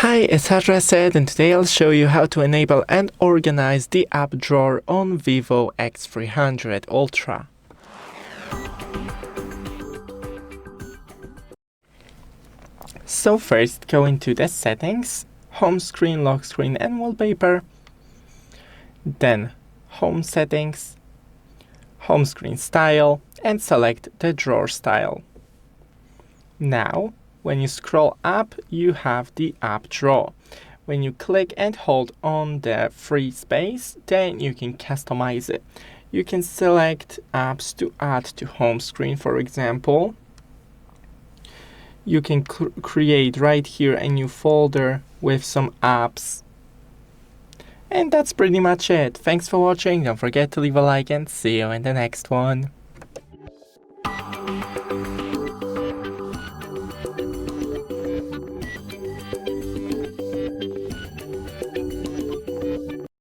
Hi, it's Said, and today I'll show you how to enable and organize the app drawer on VIVO X300 Ultra. So first, go into the settings, home screen, lock screen and wallpaper, then home settings, home screen style, and select the drawer style. Now, when you scroll up, you have the app drawer. When you click and hold on the free space, then you can customize it. You can select apps to add to home screen, for example. You can create right here a new folder with some apps. And that's pretty much it. Thanks for watching. Don't forget to leave a like and see you in the next one.